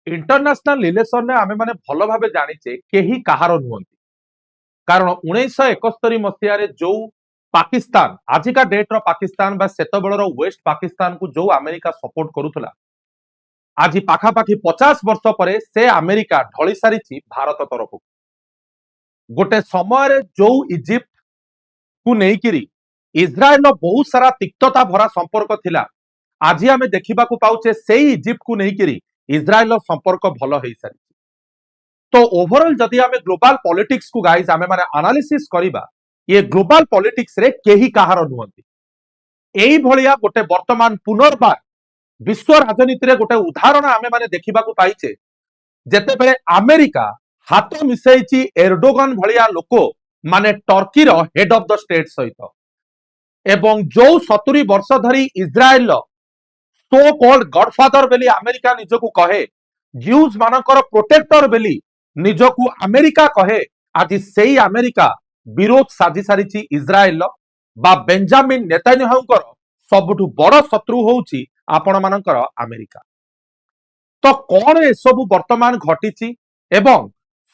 International relation में आमे माने भल भाबे जानिचे केही कहार नुहंती कारण 1971 मसीह जो पाकिस्तान आजिका डेट रो पाकिस्तान बा सेतबेलर वेस्ट पाकिस्तान को जो अमेरिका सपोर्ट करुला आज पाखापाखि 50 वर्ष पर से अमेरिका ढली सारी भारत तरफ गोटे समय जो इजिप्ट को लेकिरी इज्राएल बहुत सारा तिक्तता भरा संपर्क थिला आज आम देखा पाचे से इजिप्ट को लेकिरी इज्राएल संपर्क भल हो सारी तो ओवरऑल जदि आम ग्लोबल पॉलिटिक्स को गाइज आम माने एनालिसिस करिबा ये ग्लोबल पॉलिटिक्स रे केही कहार नुहंती एई भलिया गोटे वर्तमान पुनर्बार विश्व राजनीति रे गोटे उदाहरण आम माने देखा पाइचे जेतेबेले अमेरिका हाथ मिसैची एर्डोगन भलिया लोक माने टर्की रो हेड ऑफ द स्टेट सहित एवं जो 70 वर्ष धरी इज्राएल सो कॉल्ड गॉडफादर बेली अमेरिका निजको कहे ज्यूज मानकर प्रोटेक्टर बेली निजको अमेरिका कहे आज सेई अमेरिका विरोध साजी सारी इज्राएल बा बेंजामिन नेतान्याहुंकर सबुठु बड़ शत्रु होउची आपण मानकर अमेरिका। तो कौन ए सब वर्तमान घटी एवं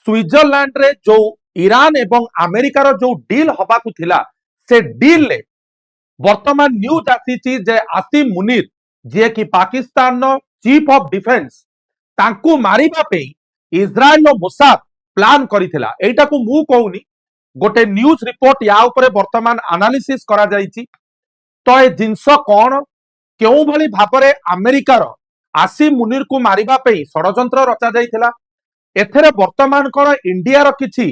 स्विट्जरलैंड रे जो ईरान एवं अमेरिका रो जो डील हबाकू थिला से डील ले वर्तमान न्यूज आसी जे आसिम मुनीर जे कि पाकिस्तान नो चीफ ऑफ डिफेंस तांकू मारिबा पे इज्राएल नो मोसाद प्लान करिथिला एटा को मु कहूनी गोटे न्यूज रिपोर्ट या ऊपर वर्तमान एनालिसिस करा जाईची। तो ए जिंस कोन केउ भली भाबरे अमेरिका रो आसिम मुनीर को मारिबा पे षडयंत्र रचा जाईथिला एथरे वर्तमान कोन इंडिया रो किछि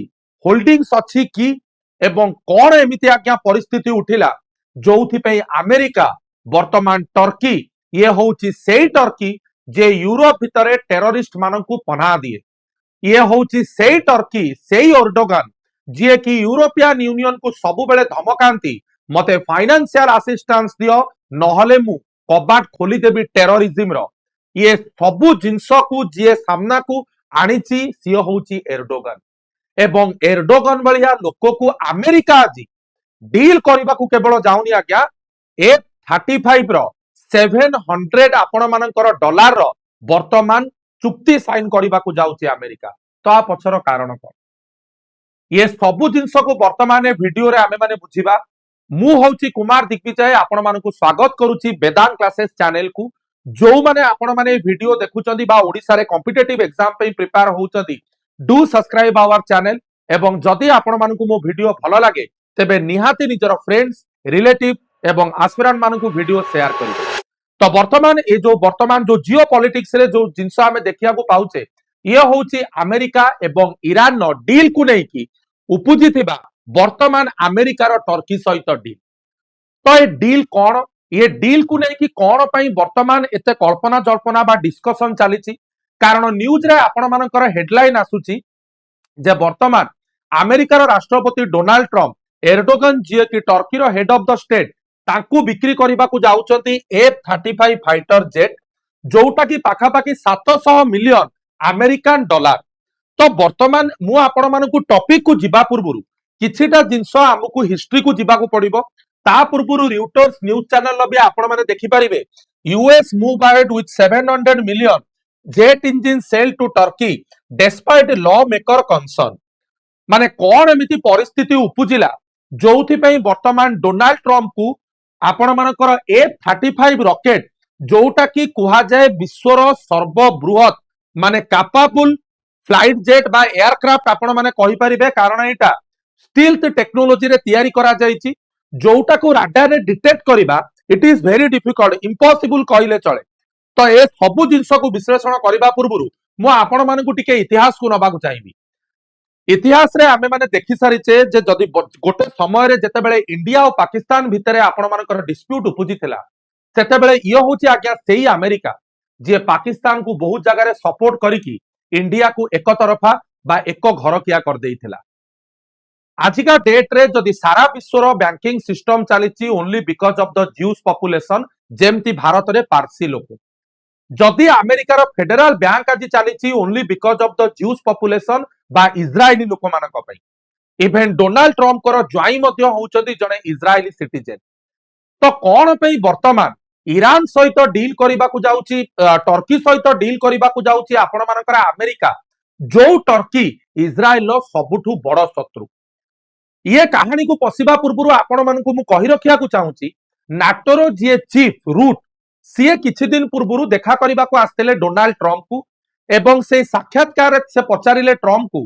होल्डिंग्स अछि कि एवं कोन एमिति आज्ञा परिस्थिति उठिला जोथि पे अमेरिका वर्तमान टर्की ये होउची सेई टर्की जे यूरोप भितरे टेररिस्ट मानकू पना दिए ये होउची सेई टर्की सेई एर्डोगन जे कि यूरोपियन यूनियन को सबु बेले धमकांती मते फाइनेंशियल असिस्टेंस दियो नहले मु कबाट खोली देबी टेररिज्म रो ये सबु जिंस को जे सामना को आनीची सियो होउची एर्डोगन एवं एर्डोगन भलिया लोक को अमेरिका आज डील करने को केवल जाऊनी आज्ञा F-35 रो 700 आपण मानकर डॉलर रो वर्तमान चुक्ति साइन करने को जाउची अमेरिका। तो आ पछर कारण कोन ये सबु जिंस को वर्तमान वीडियो रे आमे माने बुझिबा मु होउची कुमार दिग्विजय आपण मानकु स्वागत करूची वेदांत क्लासेस चैनल को जो माने आपण माने वीडियो देखुचंदी बा ओडिसा रे कॉम्पिटिटिव एग्जाम पे प्रिपेयर होउचंदी डू सब्सक्राइब आवर चैनल एवं जदि आपण मानकु मो वीडियो भलो लागे तेबे निहाती निजर फ्रेंड्स रिलेटिव एवं एस्पिरेंट मानकु वीडियो शेयर करिवे। तो वर्तमान जो जियो पॉलिटिक्स रे जो जिंस आमे देखिया को पाउचे ये होउची अमेरिका एवं ईरान नो डील को नै की उपजिथिबा वर्तमान अमेरिका रो टर्की सहित डील। तो ये डील कोन ये डील को नै की कोन पई वर्तमान एते कल्पना जल्पना बा डिस्कशन चलीची कारण न्यूज रे आपण मानकर हेडलाइन आसुची जे वर्तमान अमेरिका रो राष्ट्रपति डोनाल्ड ट्रम्प एर्डोगन जे कि टर्की रो हेड ऑफ द स्टेट तांकू बिक्री करबा को जाउचंती F-35 फाइटर जेट जोटा की पाखापाखि 700 मिलियन अमेरिकन डॉलर। तो वर्तमान मु आपण मानकू टॉपिक को जिबा पूर्वरु किछिटा जिंस हमकू हिस्ट्री को जिबा को पड़िबो ता पूर्वरु रिटर्स न्यूज चैनल भी आपण माने देखि परिबे US move ahead with 700 million jet engine sale to Turkey despite lawmaker concern माने कौन एमिति परिस्थिति उपजिला जोथि पई वर्तमान डोनाल्ड ट्रम्प को आपण मानकर F-35 रॉकेट जोटा की कुहा जाए विश्वर सर्वबृहत माने कैपेबल फ्लाइट जेट बा एयरक्राफ्ट आपण माने कहि परिबे कारण एटा स्टील्थ टेक्नोलॉजी रे तयारी करा जायछि जोटा को राडार रे डिटेक्ट करिबा it is very difficult impossible कहिले चले। तो ए सबु जिंस को विश्लेषण करबा पूर्वरु मु आपण मानकू टिके इतिहास को नबाकू चाहिबी। इतिहास रे आमे माने देखि सारिचे जे जदि गोटे समय रे जेतेबेले इंडिया और पाकिस्तान भितरे आपण मानकर डिस्प्यूट उपजिथिला सेतेबेले इयो होची आज्ञा सेही अमेरिका जे पाकिस्तान को बहुत जगह रे सपोर्ट करिकी इंडिया को एक तरफा बा एक घर किया कर देइथिला। आजिका डेट रे जदि सारा विश्वर बैंकिंग सिस्टम चलीची only because of the Jews population जेमती भारत रे पारसी लोक जदि अमेरिकार फेडरल बैंक आज चली only because of the Jews population बा इज्राएली लोक मानक पई इवेन डोनाल्ड ट्रम्प कर ज्वाई मध्य होउचंदी जने इज्राएली सिटीजन। तो कौन पे वर्तमान ଇରାନ ସହିତ ଡିଲ୍ କରିବାକୁ ଯାଉଛି, ଟର୍କି ସହିତ ଡିଲ୍ କରିବାକୁ ଯାଉଛି ଆପଣ ମାନଙ୍କର ଆମେରିକା, ଯୋଉ ଟର୍କି ଇସ୍ରାଏଲର ସବୁଠୁ ବଡ ଶତ୍ରୁ। ଇଏ କାହାଣୀକୁ ପଶିବା ପୂର୍ବରୁ ଆପଣ ମାନଙ୍କୁ ମୁଁ କହି ରଖିବାକୁ ଚାହୁଁଛି, ନାଟୋର ଯିଏ ଚିଫ ରୁଟ୍, ସିଏ କିଛି ଦିନ ପୂର୍ବରୁ ଦେଖା କରିବାକୁ ଆସିଥିଲେ ଡୋନାଲ୍ଡ ଟ୍ରମ୍ପକୁ, ଏବଂ ସେଇ ସାକ୍ଷାତକାରରେ ସେ ପଚାରିଲେ ଟ୍ରମ୍ପକୁ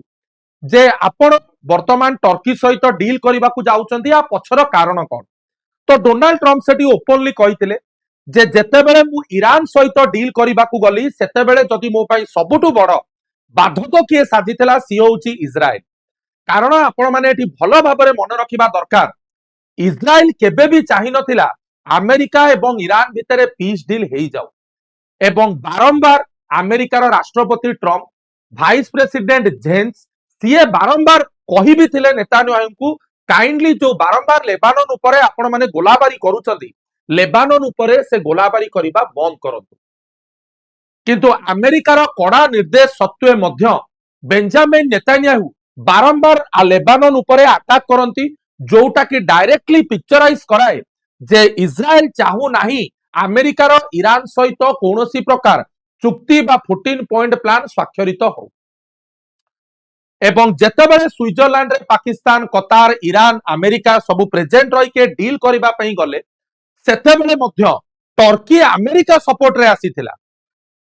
ଯେ ଆପଣ ବର୍ତ୍ତମାନ ଟର୍କି ସହିତ ଡିଲ୍ କରିବାକୁ ଯାଉଛନ୍ତି, ଆ ପଛର କାରଣ କଣ? ତ ଡୋନାଲ୍ଡ ଟ୍ରମ୍ପ ସେଠି ଓପନଲି କହିଥିଲେ ଯେ ଯେତେବେଳେ ମୁଁ ଇରାନ ସହିତ ଡିଲ୍ କରିବାକୁ ଗଲି, ସେତେବେଳେ ଯଦି ମୋ ପାଇଁ ସବୁଠୁ ବଡ ବାଧକ କିଏ ସାଜିଥିଲା, ସିଏ ହଉଛି ଇସ୍ରାଏଲ। କାରଣ ଆପଣ ମାନେ ଏଠି ଭଲ ଭାବରେ ମନେ ରଖିବା ଦରକାର, ଇସ୍ରାଏଲ କେବେ ବି ଚାହିଁ ନଥିଲା ଆମେରିକା ଏବଂ ଇରାନ ଭିତରେ ପିସ୍ ଡିଲ୍ ହେଇଯାଉ, ଏବଂ ବାରମ୍ବାର ଆମେରିକାର ରାଷ୍ଟ୍ରପତି ଟ୍ରମ୍ପ, ଭାଇସ୍ ପ୍ରେସିଡେଣ୍ଟ ଜେନ୍ସ, ସିଏ ବାରମ୍ବାର କହି ବି ଥିଲେ ନେତାନ୍ୟାହୁଙ୍କୁ, କାଇଣ୍ଡଲି ଯୋଉ ବାରମ୍ବାର ଲେବାନନ ଉପରେ ଆପଣ ମାନେ ଗୋଲାବାରୀ କରୁଛନ୍ତି, ଲେବାନନ ଉପରେ ସେ ଗୋଲାବାରୀ କରିବା ବନ୍ଦ କରନ୍ତୁ। କିନ୍ତୁ ଆମେରିକାର କଡା ନିର୍ଦ୍ଦେଶ ସତ୍ତ୍ୱେ ମଧ୍ୟ ବେଞ୍ଜାମିନ ନେତାନ୍ୟାହୁ ବାରମ୍ବାର ଲେବାନନ ଉପରେ ଆଟାକ୍ କରନ୍ତି, ଯୋଉଟା କି ଡାଇରେକ୍ଟଲି ପିକ୍ଚରାଇଜ କରାଏ ଯେ ଇସ୍ରାଏଲ ଚାହୁ ନାହିଁ ଆମେରିକାର ଇରାନ ସହିତ କୌଣସି ପ୍ରକାର ଚୁକ୍ତି ବା 14 ପଏଣ୍ଟ ପ୍ଲାନ ସ୍ୱାକ୍ଷରିତ ହଉ। ଏବଂ ଯେତେବେଳେ ସୁଇଜରଲ୍ୟାଣ୍ଡରେ ପାକିସ୍ତାନ, କତାର, ଇରାନ, ଆମେରିକା ସବୁ ପ୍ରେଜେଣ୍ଟ ରହିକି ଡିଲ୍ କରିବା ପାଇଁ ଗଲେ, ସେତେବେଳେ ମଧ୍ୟ ଟର୍କି ଆମେରିକା ସପୋର୍ଟରେ ଆସିଥିଲା।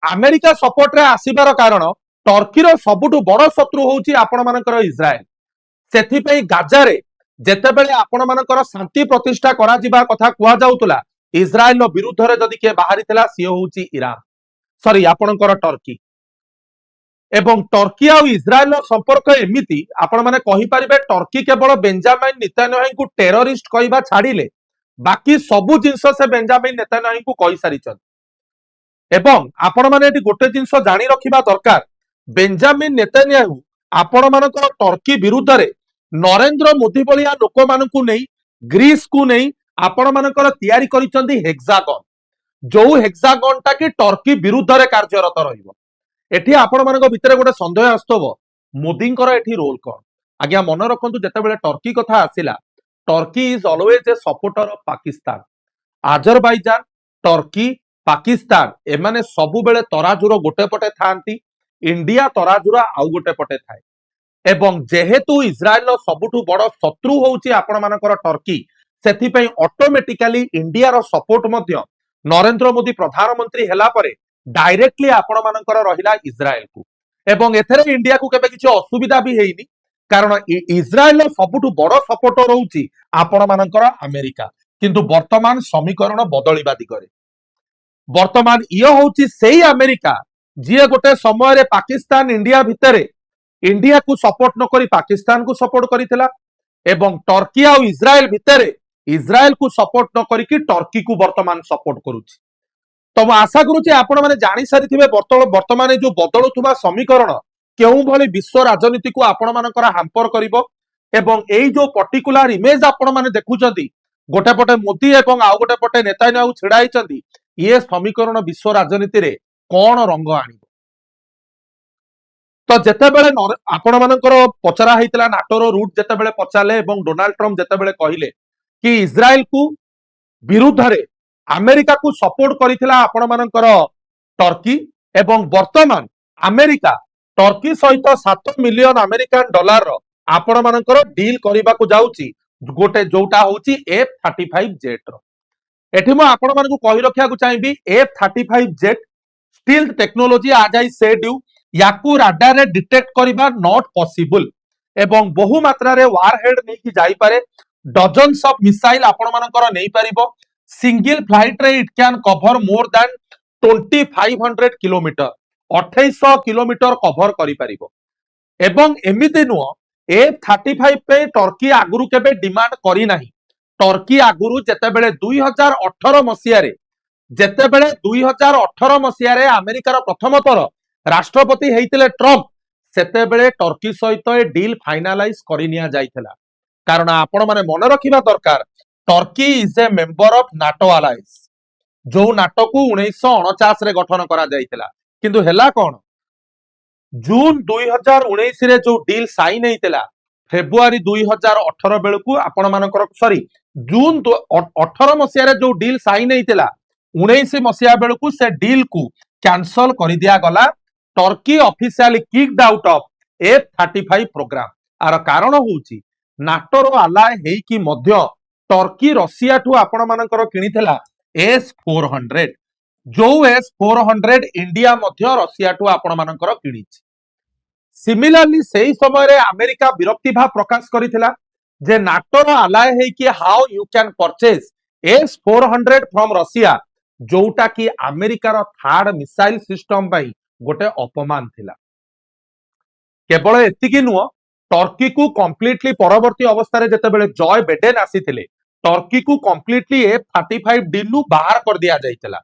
ଆମେରିକା ସପୋର୍ଟରେ ଆସିବାର କାରଣ, ଟର୍କିର ସବୁଠୁ ବଡ ଶତ୍ରୁ ହଉଛି ଆପଣ ମାନଙ୍କର ଇସ୍ରାଏଲ। ସେଥିପାଇଁ ଗାଜାରେ ଯେତେବେଳେ ଆପଣ ମାନଙ୍କର ଶାନ୍ତି ପ୍ରତିଷ୍ଠା କରାଯିବା କଥା କୁହାଯାଉଥିଲା, ଇସ୍ରାଏଲର ବିରୁଦ୍ଧରେ ଯଦି କିଏ ବାହାରିଥିଲା, ସିଏ ହଉଛି ଇରାନ, ସରି ଆପଣଙ୍କର ଟର୍କି। ଏବଂ ଟର୍କି ଆଉ ଇସ୍ରାଏଲର ସମ୍ପର୍କ ଏମିତି, ଆପଣ ମାନେ କହିପାରିବେ ଟର୍କି କେବଳ ବେଞ୍ଜାମିନ ନେତାନ୍ୟାହୁଙ୍କୁ ଟେରରିଷ୍ଟ କହିବା ଛାଡ଼ିଲେ ବାକି ସବୁ ଜିନିଷ ସେ ବେଞ୍ଜାମିନ ନେତାନ୍ୟାହୁଙ୍କୁ କହିସାରିଛନ୍ତି। ଏବଂ ଆପଣ ମାନେ ଏଠି ଗୋଟେ ଜିନିଷ ଜାଣି ରଖିବା ଦରକାର, ବେଞ୍ଜାମିନ ନେତାନ୍ୟାହୁ ଆପଣ ମାନଙ୍କର ଟର୍କି ବିରୁଦ୍ଧରେ ନରେନ୍ଦ୍ର ମୋଦି ଭଳିଆ ଲୋକମାନଙ୍କୁ ନେଇ, ଗ୍ରୀସକୁ ନେଇ ଆପଣ ମାନଙ୍କର ତିଆରି କରିଛନ୍ତି ହେକ୍ସାଗନ, ଯୋଉ ହେକ୍ସାଗନ ଟା କି ଟର୍କି ବିରୁଦ୍ଧରେ କାର୍ଯ୍ୟରତ ରହିବ। ଏଠି ଆପଣ ମାନଙ୍କ ଭିତରେ ଗୋଟେ ସନ୍ଦେହ ଆସୁଥିବ, ମୋଦିଙ୍କର ଏଠି ରୋଲ କଣ? ଆଜ୍ଞା ମନେ ରଖନ୍ତୁ, ଯେତେବେଳେ ଟର୍କି କଥା ଆସିଲା, Turkey is always A supporter of Pakistan. Azerbaijan, Turkey, Pakistan ଏମାନେ ସବୁବେଳେ ତରାଜୁର ଗୋଟେ ପଟେ ଥାନ୍ତି, ଇଣ୍ଡିଆ ତରାଜୁର ଆଉ ଗୋଟେ ପଟେ ଥାଏ। ଏବଂ ଯେହେତୁ ଇସ୍ରାଏଲର ସବୁଠୁ ବଡ ଶତ୍ରୁ ହଉଛି ଆପଣ ମାନଙ୍କର ଟର୍କି, ସେଥିପାଇଁ ଅଟୋମେଟିକାଲି ଇଣ୍ଡିଆର ସପୋର୍ଟ ମଧ୍ୟ ନରେନ୍ଦ୍ର ମୋଦି ପ୍ରଧାନମନ୍ତ୍ରୀ ହେଲା ପରେ ଡାଇରେକ୍ଟଲି ଆପଣ ମାନଙ୍କର ରହିଲା ଇସ୍ରାଏଲକୁ। ଏବଂ ଏଥିରେ ଇଣ୍ଡିଆକୁ କେବେ କିଛି ଅସୁବିଧା ବି ହେଇନି, କାରଣ ଇସ୍ରାଏଲର ସବୁଠୁ ବଡ ସପୋର୍ଟର ହଉଛି ଆପଣ ମାନଙ୍କର ଆମେରିକା। କିନ୍ତୁ ବର୍ତ୍ତମାନ ସମୀକରଣ ବଦଳିବା ଦିଗରେ। ବର୍ତ୍ତମାନ ଇଏ ହଉଛି ସେଇ ଆମେରିକା ଯିଏ ଗୋଟେ ସମୟରେ ପାକିସ୍ତାନ ଇଣ୍ଡିଆ ଭିତରେ ଇଣ୍ଡିଆକୁ ସପୋର୍ଟ ନ କରି ପାକିସ୍ତାନକୁ ସପୋର୍ଟ କରିଥିଲା, ଏବଂ ଟର୍କି ଆଉ ଇସ୍ରାଏଲ ଭିତରେ ଇସ୍ରାଏଲକୁ ସପୋର୍ଟ ନ କରିକି ଟର୍କିକୁ ବର୍ତ୍ତମାନ ସପୋର୍ଟ କରୁଛି। ତ ମୁଁ ଆଶା କରୁଛି ଆପଣ ମାନେ ଜାଣି ସାରିଥିବେ ବର୍ତ୍ତମାନ ଯୋଉ ବଦଳୁଥିବା ସମୀକରଣ କେଉଁ ଭଳି ବିଶ୍ୱ ରାଜନୀତିକୁ ଆପଣ ମାନଙ୍କର ହାମ୍ପର କରିବ। ଏବଂ ଏଇ ଯୋଉ ପର୍ଟିକୁଲାର ଇମେଜ ଆପଣ ମାନେ ଦେଖୁଛନ୍ତି, ଗୋଟେ ପଟେ ମୋଦି ଏବଂ ଆଉ ଗୋଟେ ପଟେ ନେତାନ୍ୟାହୁ ଛିଡା ହେଇଛନ୍ତି, ଇଏ ସମୀକରଣ ବିଶ୍ୱ ରାଜନୀତିରେ କଣ ରଙ୍ଗ ଆଣିବ? ତ ଯେତେବେଳେ ଆପଣ ମାନଙ୍କର ପଚରା ହେଇଥିଲା, ନାଟୋର ରୁଟ୍ ଯେତେବେଳେ ପଚାରିଲେ ଏବଂ ଡୋନାଲ୍ଡ ଟ୍ରମ୍ପ ଯେତେବେଳେ କହିଲେ କି ଇସ୍ରାଏଲକୁ ବିରୁଦ୍ଧରେ ଆମେରିକାକୁ ସପୋର୍ଟ କରିଥିଲା ଆପଣ ମାନଙ୍କର ଟର୍କି, ଏବଂ ବର୍ତ୍ତମାନ ଆମେରିକା ଟର୍କି ସହିତ 7 ମିଲିୟନ ଆମେରିକାନ ଡଲାର ଆପଣ ମାନଙ୍କର ଡିଲ୍ କରିବାକୁ ଯାଉଛି, ଗୋଟେ ଯୋଉଟା ହଉଛି F-35 ଜେଟ୍ ର। ଏଠି ମୁଁ ଆପଣ ମାନଙ୍କୁ କହି ରଖିବାକୁ ଚାହିଁବି, F-35 ଜେଟ୍ ସ୍ଟିଲ୍ଥ ଟେକ୍ନୋଲୋଜି, ଆଜ ଆଇ ସେଡ୍ ୟୁ, याकू राडार रे डिटेक्ट करिबा नॉट पॉसिबल, एवं बहु मात्रा रे वारहेड नेकी जाई पारे, डजन्स ऑफ मिसाइल आपण मानकर नेई परिबो, सिंगल फ्लाइट रे it can cover more than 2500 kilometre, 2800 kilometre cover करि परिबो। एवं एमिति नुह F-35 पे टर्की आगुरु केबे डिमांड करी नाही। टर्की आगुरु जेतेबेले 2018 मसिया रे, जेतेबेले 2018 मसिया रे अमेरिकार प्रथम थर राष्ट्रपति हेइतिले ट्रम्प, सेतेबेले टर्की सहित ए डील फाइनालाइज करि निया जाइथिला। कारण आपण माने मन रखिबा दरकार, Turkey is a member of NATO alliance, जो नाटो को 1949 रे गठन करा जाइथिला। किंतु हेला कोन, जून 2019 रे जो डील साइन हेइतिला, फेब्रुआरी 2018 बेलकू आपण मानकर, सॉरी जून 18 मसिया रे जो डील साइन हेइतिला 19 मसीहा बेलू से डील को कैंसल कर दिया गला। Turkey officially kicked out of F-35 programme. आर कारण होउची नाटोर आलाय हेकी मध्य टर्की रशिया ठू आपण मानकर किनिथला S-400 जो S-400 इंडिया मध्य रशिया ठू आपण मानकर किनिछि। सिमिलरली सही समय रे अमेरिका विरक्ति भाव प्रकाश करिथिला जे नाटोर आलाय हेकी how you can purchase S-400 from Russia जोटा कि अमेरिकार थर्ड मिसाइल सिस्टम पाई गोटे अपमान थिला। केवल एतिकी नुह टर्की को कंप्लीटली परवर्ती अवस्था रे जेतेबेले जॉय बाइडेन आसीथिले टर्की को कंप्लीटली F-35 डील बाहर कर दिया जाइतला।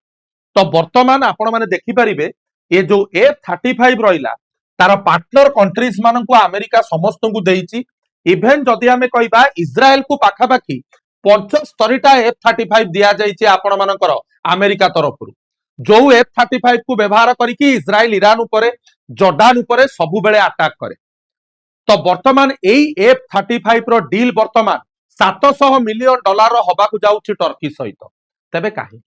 तो वर्तमान आपण माने देखि परिबे ये जो F-35 रहिला तार पार्टनर कंट्रीज मान को अमेरिका समस्त को देइछि। इवेन जदि आमे कहबा इज्राएल को पाखापाखी 75टा F-35 दिया जाइछि आपण मानकर अमेरिका तरफ जो F-35 को व्यवहार करिकि इज्राएल ईरान उपरे जॉर्डान उपरे सबु बेले अटैक करे। तो वर्तमान एई F-35 रो डील वर्तमान $700 मिलियन हबाकू जाउछि टर्की सहित। तबे काहे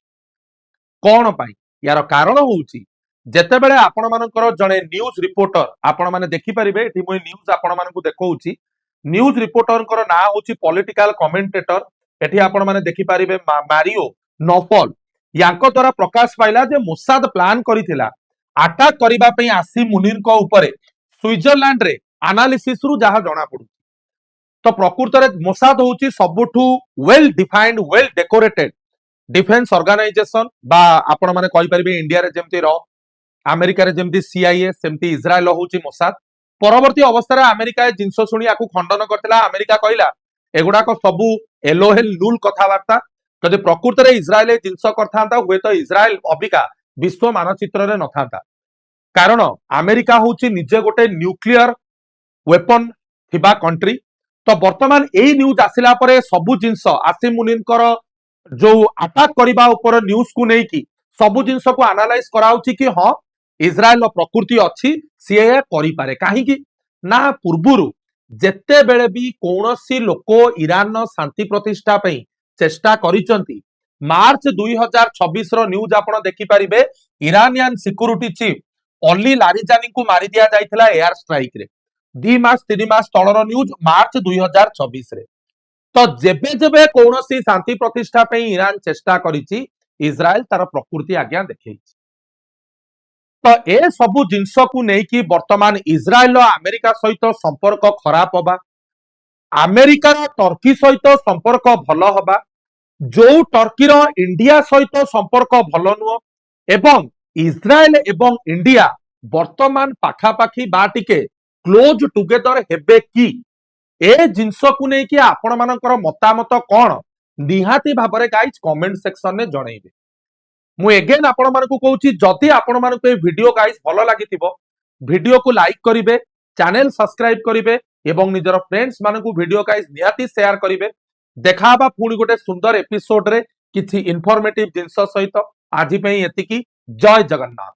कोन पाई यार कारण होउछि जेतेबेले आपण मानकर जणे न्यूज रिपोर्टर आपण माने देखि परिबे एठी मोय न्यूज आपण मानकू देखौछि। न्यूज रिपोर्टर कर ना होउछि पॉलिटिकल कमेंटेटर। एठी आपण माने देखि परिबे मारियो नोफल यांको द्वारा प्रकाश पाइला जे मोसाद प्लान करिथिला अटैक करिबा पई आसिम मुनीर को ऊपर स्विट्जरलैंड रे एनालिसिस रु जहा जणा पडु। तो प्रकृत रे मोसाद होउछि सबुठु well defined well decorated defence organisation बा आपण माने कहि परिबे इंडिया रे जेमति रो अमेरिका रे जेमति CIA सेमति इज्राएल होउछि मोसाद। परवर्ती अवस्था रे अमेरिका जिंस सुनी आकु खंडन करथिला। अमेरिका कहिला एगुडा को सबु एलोहेल लूल कथावार्ता जदि प्रकृत रे इज्राएल जिंस करथांता हुए तो इज्राएल अबिका विश्व मानचित्र रे नथांता। कारण अमेरिका होउछि निजे गोटे न्यूक्लियर वेपन थिबा कंट्री। तो वर्तमान एई न्यूज आसिला परे सबु जिंस आसिम मुनिनकर जो अटैक करिबा ऊपर न्यूज को नै कि सबु जिंस को एनालाइज कराउछि कि हां इज्राएल प्रकृति अछि सीए करि पारे। काहे कि ना पूर्वरु जेते बेले भी कोनोसी लोको ईरान शांति प्रतिष्ठा पई चेष्टा करिसंती मार्च 2026 रो न्यूज आपण देखि परिबे Iranian security chief Ali Larijani को मारी दिया जाइथिला एयर स्ट्राइक रे 2 मास 3 मास तळर न्यूज मार्च 2026 रे। तो जेबे जेबे कोनोसी शांति प्रतिष्ठा पे ईरान चेष्टा करिछि इज्राएल तार प्रकृति आज्ञा देखैछि। तो ए सबु जिंस को नै कि वर्तमान इज्राएल अमेरिका सहित संपर्क खराब होबा अमेरिका टर्की सहित संपर्क भल होबा जो टर्की रो इंडिया सहित संपर्क भल नुह एवं इज्राएल एवं इंडिया वर्तमान पाखापाखी बा टिके क्लोज टुगेदर हेबे कि ए जिंस को नै कि आपण मानकर मतामत कोन निहाती भाबरे गाइस कमेंट सेक्शन में जणैबे। मु एगेन आपण मानकू कहूची जदि आपण मानकू ए वीडियो गाइस भलो लागिथिबो वीडियो को लाइक करिवे चैनल सब्सक्राइब करिवे एवं निजर फ्रेंड्स मानकू वीडियो गाइस निहाती शेयर करिवे। देखाबा पुणी गोटे सुंदर एपिसोड रे किछि इन्फॉर्मेटिव जिंस सहित। आज पई एतिकी जय जगन्नाथ।